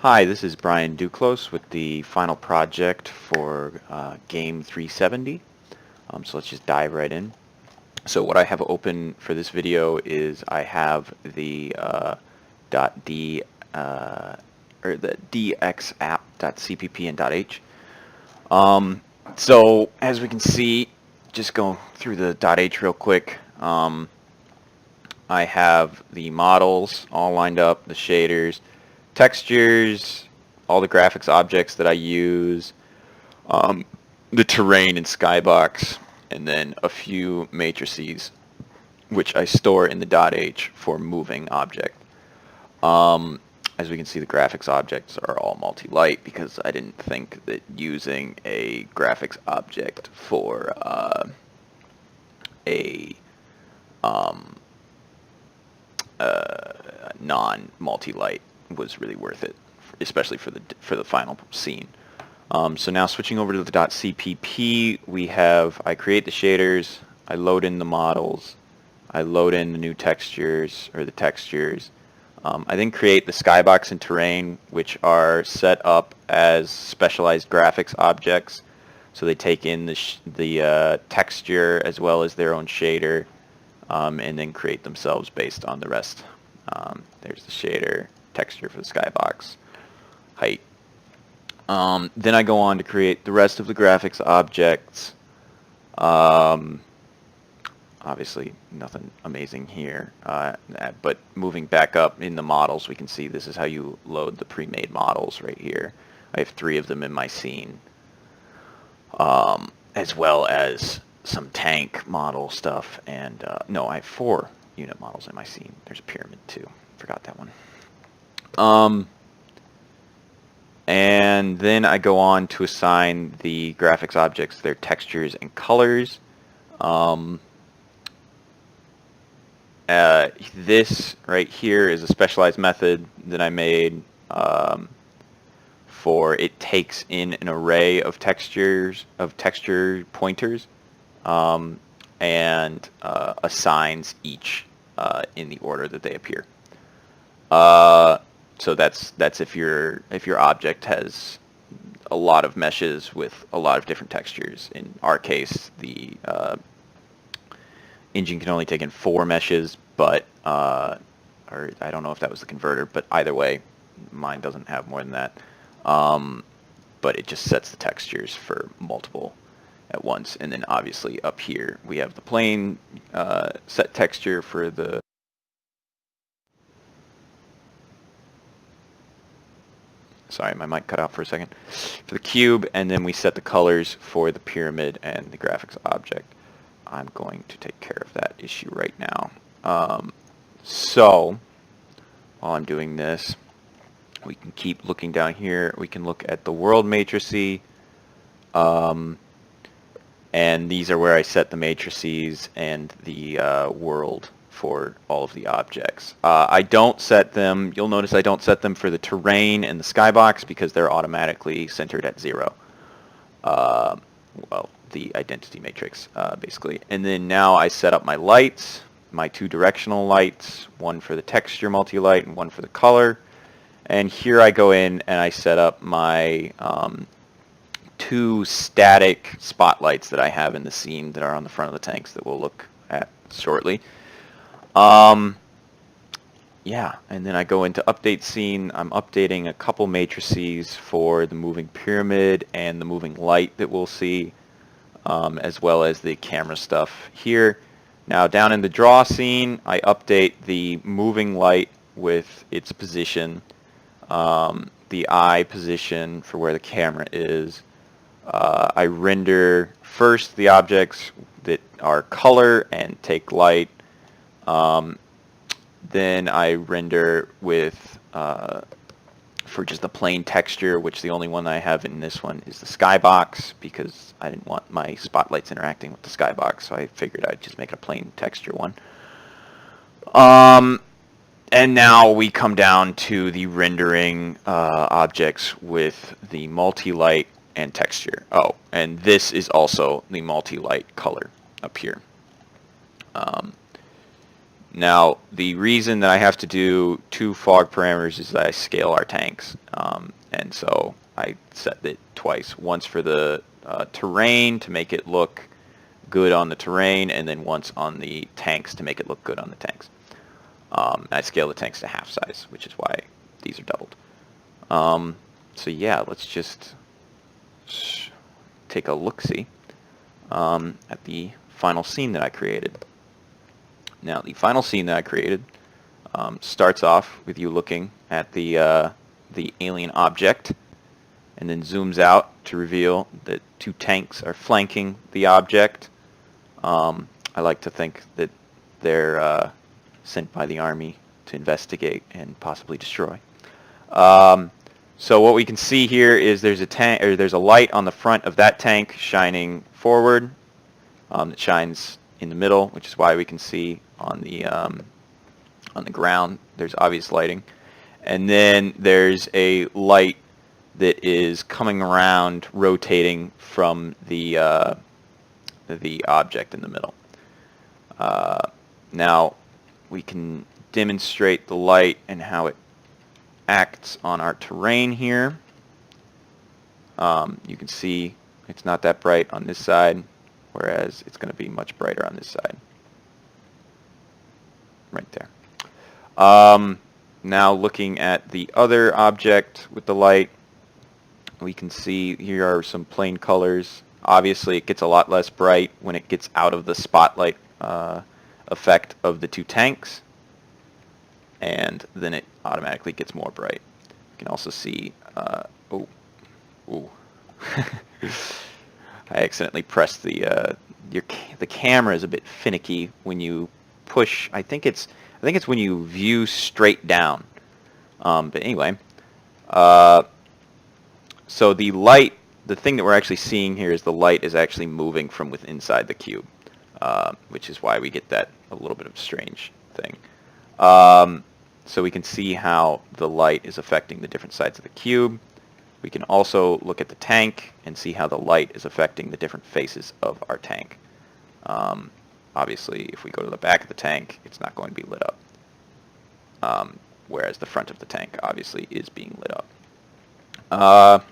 Hi, this is Brian Duclos with the final project for Game 370. So let's just dive right in. So what I have open for this video is I have the .d or the dxapp.cpp and .h. So as we can see, just go through the .h real quick. I have the models all lined up, the shaders, textures, all the graphics objects that I use, the terrain and skybox, and then a few matrices, which I store in the .h for moving object. As we can see, the graphics objects are all multi-light because I didn't think that using a graphics object for a non-multi-light was really worth it, especially for the final scene. So now switching over to the .cpp, I create the shaders, I load in the models, I load in the new textures or the textures. I then create the skybox and terrain, which are set up as specialized graphics objects. So they take in the texture as well as their own shader, and then create themselves based on the rest. There's the shader, texture for the skybox, height. Then I go on to create the rest of the graphics objects. Obviously nothing amazing here, but moving back up in the models, we can see this is how you load the pre-made models right here. I have 3 of them in my scene, as well as some tank model stuff, and no, I have 4 unit models in my scene. There's a pyramid too. Forgot that one. And then I go on to assign the graphics objects their textures and colors. This right here is a specialized method that I made for it takes in an array of texture pointers and assigns each in the order that they appear. So that's if your object has a lot of meshes with a lot of different textures. In our case, the engine can only take in 4 meshes, but or I don't know if that was the converter, but either way, mine doesn't have more than that. But it just sets the textures for multiple at once, and then obviously up here we have the plain set texture for the sorry, my mic cut out for a second, for the cube, and then we set the colors for the pyramid and the graphics object. I'm going to take care of that issue right now. So while I'm doing this, we can keep looking down here. We can look at the world matrices, and these are where I set the matrices and the world for all of the objects. I don't set them, you'll notice I don't set them for the terrain and the skybox because they're automatically centered at 0. Well, the identity matrix, basically. And then now I set up my lights, my 2 directional lights, one for the texture multi-light and one for the color. And here I go in and I set up my 2 static spotlights that I have in the scene that are on the front of the tanks that we'll look at shortly. Yeah, and then I go into update scene. I'm updating a couple matrices for the moving pyramid and the moving light that we'll see, as well as the camera stuff here. Now down in the draw scene, I update the moving light with its position, the eye position for where the camera is. I render first the objects that are color and take light. Then I render with for just the plain texture, which the only one I have in this one is the skybox because I didn't want my spotlights interacting with the skybox, so I figured I'd just make it a plain texture one. And now we come down to the rendering objects with the multi-light and texture. Oh, and this is also the multi-light color up here. Now, the reason that I have to do 2 fog parameters is that I scale our tanks. And so I set it twice. Once for the terrain to make it look good on the terrain, and then once on the tanks to make it look good on the tanks. I scale the tanks to half size, which is why these are doubled. So yeah, let's just take a look-see at the final scene that I created. Now, the final scene that I created starts off with you looking at the alien object, and then zooms out to reveal that 2 tanks are flanking the object. I like to think that they're sent by the army to investigate and possibly destroy. So what we can see here is there's a tank, or there's a light on the front of that tank shining forward. That shines in the middle, which is why we can see on the ground there's obvious lighting. And then there's a light that is coming around, rotating from the object in the middle. Now we can demonstrate the light and how it acts on our terrain here. You can see it's not that bright on this side, whereas it's going to be much brighter on this side. Right there. Now looking at the other object with the light, we can see here are some plain colors. Obviously it gets a lot less bright when it gets out of the spotlight effect of the 2 tanks, and then it automatically gets more bright. You can also see, I accidentally pressed the camera is a bit finicky when you push. I think it's when you view straight down. But anyway, so the light, the thing that we're actually seeing here is the light is actually moving from within inside the cube, which is why we get that a little bit of a strange thing. So we can see how the light is affecting the different sides of the cube. We can also look at the tank and see how the light is affecting the different faces of our tank. Obviously, if we go to the back of the tank, it's not going to be lit up, whereas the front of the tank obviously is being lit up.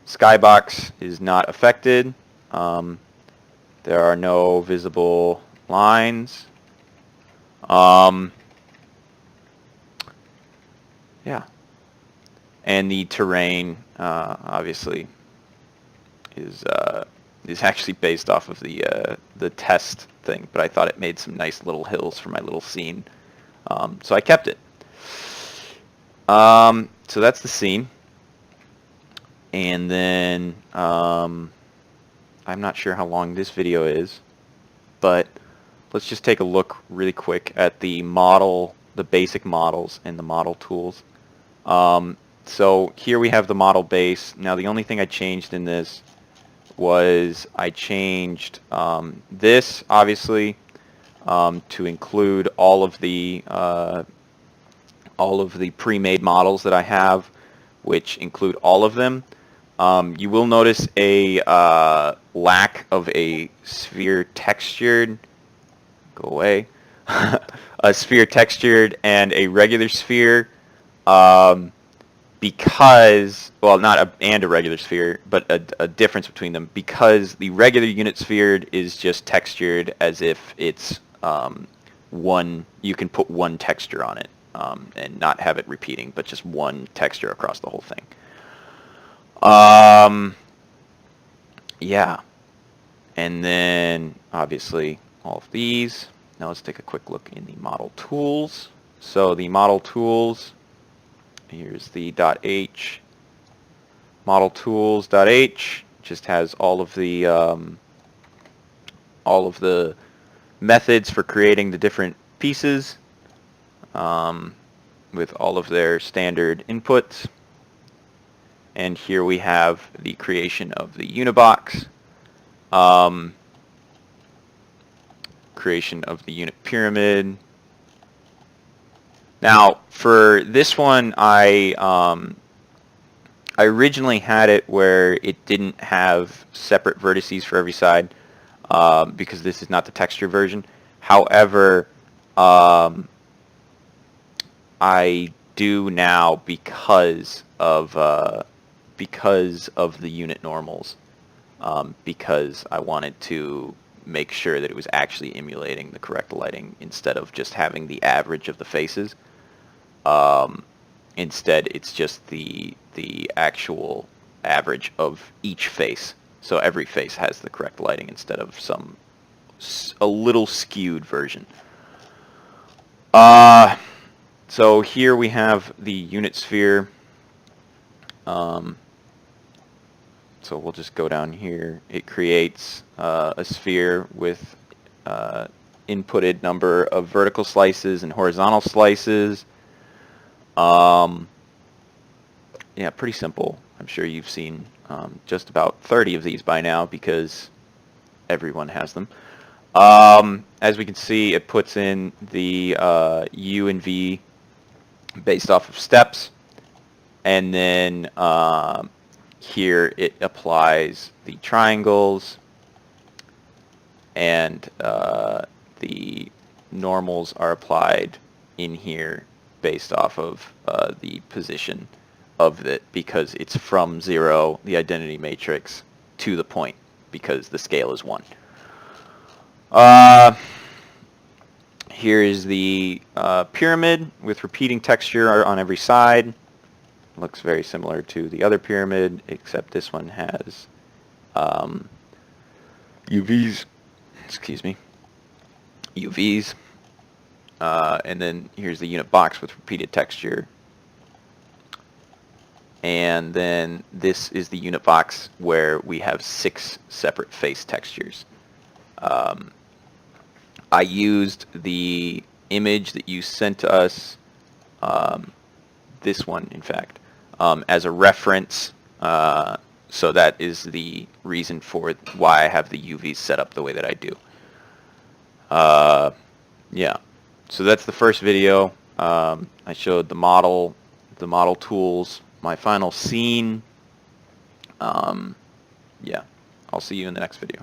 Skybox is not affected. There are no visible lines. Yeah. And the terrain, obviously, is actually based off of the test thing, but I thought it made some nice little hills for my little scene, so I kept it. So that's the scene, and then I'm not sure how long this video is, but let's just take a look really quick at the model, the basic models, and the model tools. So here we have the model base. Now the only thing I changed in this was I changed this, obviously, to include all of the pre-made models that I have, which include all of them. You will notice a lack of a sphere textured. Go away. A sphere textured and a regular sphere. Because, well, not a regular sphere, but a difference between them, because the regular unit sphere is just textured as if it's one, you can put one texture on it and not have it repeating, but just one texture across the whole thing. Yeah. And then, obviously, all of these. Now let's take a quick look in the model tools. So the model tools, here's the .h. Model tools.h just has all of the methods for creating the different pieces with all of their standard inputs. And here we have the creation of the Unibox, creation of the unit pyramid. Now, for this one, I originally had it where it didn't have separate vertices for every side because this is not the texture version. However, Um, I do now because of the unit normals. Because I wanted to make sure that it was actually emulating the correct lighting instead of just having the average of the faces. Instead, it's just the actual average of each face. So every face has the correct lighting instead of a little skewed version. So here we have the unit sphere. So we'll just go down here. It creates a sphere with inputted number of vertical slices and horizontal slices. Yeah, pretty simple. I'm sure you've seen just about 30 of these by now because everyone has them. As we can see, it puts in the U and V based off of steps, and then here it applies the triangles, and the normals are applied in here based off of the position of it, because it's from 0, the identity matrix, to the point, because the scale is 1. Here is the pyramid with repeating texture on every side. Looks very similar to the other pyramid, except this one has UVs. Excuse me. UVs. And then here's the unit box with repeated texture. And then this is the unit box where we have 6 separate face textures. I used the image that you sent to us, this one in fact, as a reference. So that is the reason for why I have the UVs set up the way that I do. Yeah, so that's the first video. I showed the model tools, my final scene. Yeah, I'll see you in the next video.